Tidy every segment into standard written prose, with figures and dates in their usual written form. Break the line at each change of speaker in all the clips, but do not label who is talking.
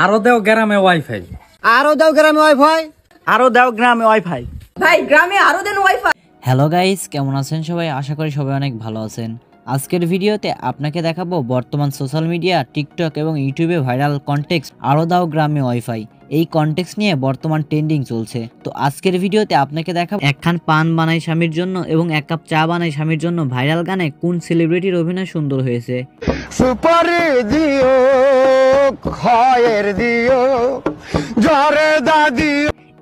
আরো দেও গ্রামে ওয়াইফাই।
আরো দাও গ্রামে ওয়াইফাই।
আরো দাও গ্রামে ওয়াইফাই।
ভাই গ্রামে আরো দেন ওয়াইফাই।
হ্যালো গাইস, কেমন আছেন সবাই? আশা করি সবাই অনেক ভালো আছেন। আজকের ভিডিওতে আপনাকে দেখাবো বর্তমান সোশ্যাল মিডিয়া, টিকটক এবং ইউটিউবে ভাইরাল কন্টেক্সট আরো দাও গ্রামে ওয়াইফাই। এই কন্টেক্সট নিয়ে বর্তমান ট্রেন্ডিং চলছে। তো আজকের ভিডিওতে আপনাকে দেখাবো একখান পান বানাই স্বামীর জন্য এবং এক কাপ চা বানাই স্বামীর জন্য ভাইরাল গানে কোন সেলিব্রিটির অভিনয় সুন্দর হয়েছে।
সুপারি দিও খয়ের দিও জরে দাদি।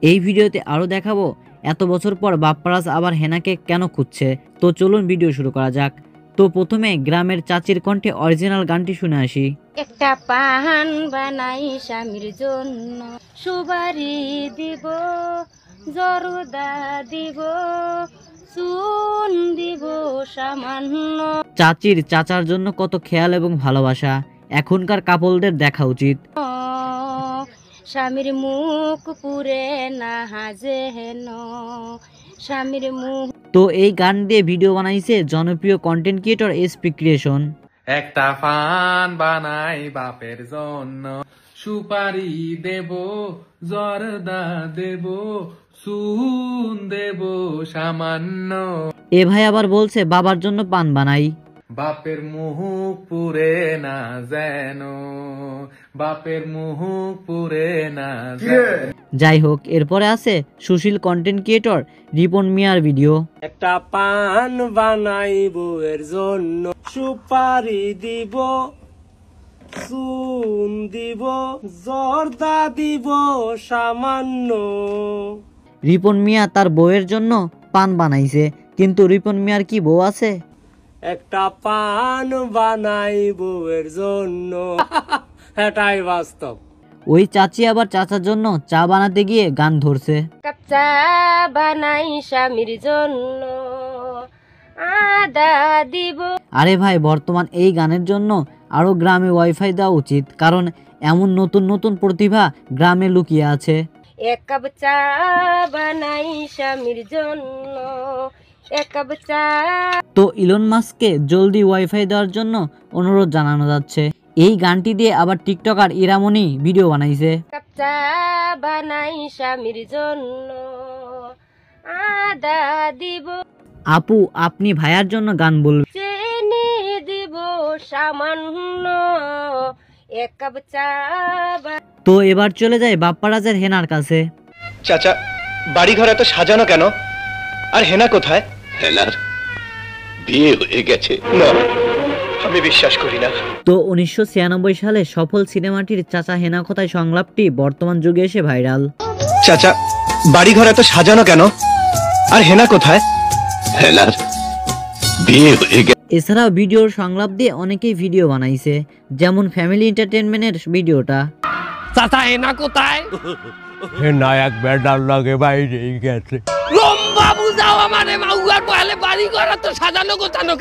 এই ভিডিওতে আরো দেখাবো এত বছর পর বাপ্পারাজ আবার হেনাকে কেন খুঁজছে। তো চলুন ভিডিও শুরু করা যাক। তো প্রথমে গ্রামের চাচির কণ্ঠে অরিজিনাল গানটি শুনে আসি।
একটা পান বানাই স্বামীর জন্য, সুপারি দিব, জরদা দিব, চুন দিব সামান্য।
চাচির চাচার জন্য কত খেয়াল এবং ভালোবাসা এখনকার কাপলদের দেখা উচিত।
স্বামীর মুখ পুরে না হাজে হেন, স্বামীর মুখ।
তো এই গান দিয়ে ভিডিও বানাইছে জনপ্রিয় কন্টেন্ট ক্রিয়েটর এসপি ক্রিয়েশন।
একটা পান বানাই বাপের জন্য, সুপারি দেব, জর্দা দেব, চুন দেব সামান্য।
এ ভাই আবার বলছে বাবার জন্য পান বানাই।
বাপের মুখ পুরে না যেন, বাপের মুখ পুরে না যেন।
যাই হোক, এরপরে আছে সুশীল কন্টেন্ট ক্রিয়েটর রিপন মিয়ার ভিডিও।
একটা পান বানাই বউয়ের জন্য, সুপারি দিব, চুন দিব, জর্দা দিব সামান্য।
রিপন মিয়া তার বউয়ের জন্য পান বানাইছে, কিন্তু রিপন মিয়ার কি বউ আছে?
একটা পান বানাই বউয়ের জন্য, এটাই বাস্তব।
ওই চাচি আবার চাচার জন্য চা বানাতে গিয়ে গান ধরছে।
কাপ চা বানাই স্বামীর জন্য, আদা দিব।
আরে ভাই, বর্তমান এই গানের জন্য আরো গ্রামে ওয়াইফাই দেওয়া উচিত, কারণ এমন নতুন নতুন প্রতিভা গ্রামে লুকিয়ে আছে।
এক কাপ চা বানাই স্বামীর জন্য, এক কাপ চা।
তো ইলন মাস্ককে জলদি ওয়াইফাই দেওয়ার জন্য অনুরোধ জানানো যাচ্ছে। এই গানটি দিয়ে আবার টিকটকার ইরামনি ভিডিও বানাইছে।
কাপ চা বানাই স্বামীর জন্য, আদা দিব।
আপু, আপনি ভাইয়ার জন্য গান বলবেন।
চিনি দিব সামান্য, এক কাপ চা।
তো এবার চলে যায় বাপ্পারাজের হেনার কাছে।
চাচা, বাড়ি ঘর এত সাজানো কেন? আর হেনা কোথায়? হেনার বিয়ে হয়ে গেছে। না, আমি বিশ্বাস করি না।
তো 1996 সালে সফল সিনেমাটির চাচা হেনা কোথায় সংলাপটি বর্তমান যুগে এসে ভাইরাল।
চাচা, বাড়ি ঘর এত সাজানো কেন? আর হেনা কোথায়? হেনার বিয়ে হয়ে গেছে।
এছাড়াও ভিডিওর সংলাপ দিয়ে অনেকেই ভিডিও বানাইছে, যেমন ফ্যামিলি এন্টারটেইনমেন্টের ভিডিওটা।
চাচা হেনা কোথায়?
হেনা এক বেডার লাগে বাইরে গেছে।
লম্বা বুঝাও আমারে, মাউয়ার পহলে বাড়ি ঘর এত সাজানো গোছানো।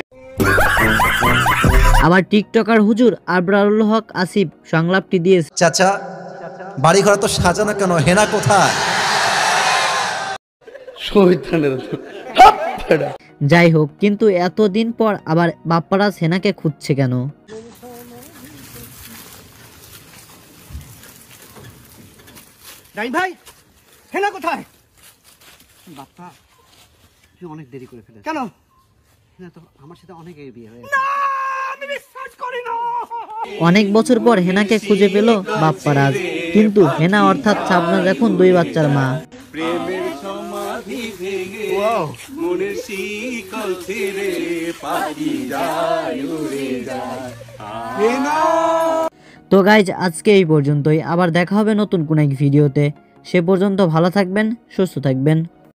আবার টিকটকার হুজুর আবরারুল হক আসিফ সংলাপটি দিয়েছে।
চাচা, বাড়ি ঘর তো সাজানো কেন? হেনা কোথায়?
যাই হোক, কিন্তু এতদিন পর আবার বাপ্পারাজ হেনাকে খুঁজছে কেন?
ভাই, হেনা কোথায়? বাপ্পা, তুই অনেক দেরি করে ফেলেছিস। কেন? হেনা তো আমার সাথে অনেক বিয়ে হয়ে গেছে। আমি বিশ্বাস করি না।
অনেক বছর পর হেনাকে খুঁজে পেল বাপ্পারাজ, কিন্তু হেনা অর্থাৎ শাবনাজ এখন 2 বাচ্চার মা।
প্রেমের সমাধি ভেঙে মনের শিকল ছিঁড়ে পাখি যায় উড়ে যায়।
তো গাইজ, আজকে এই পর্যন্তই। আবার দেখা হবে নতুন কোন এক ভিডিওতে। সে পর্যন্ত ভালো থাকবেন, সুস্থ থাকবেন।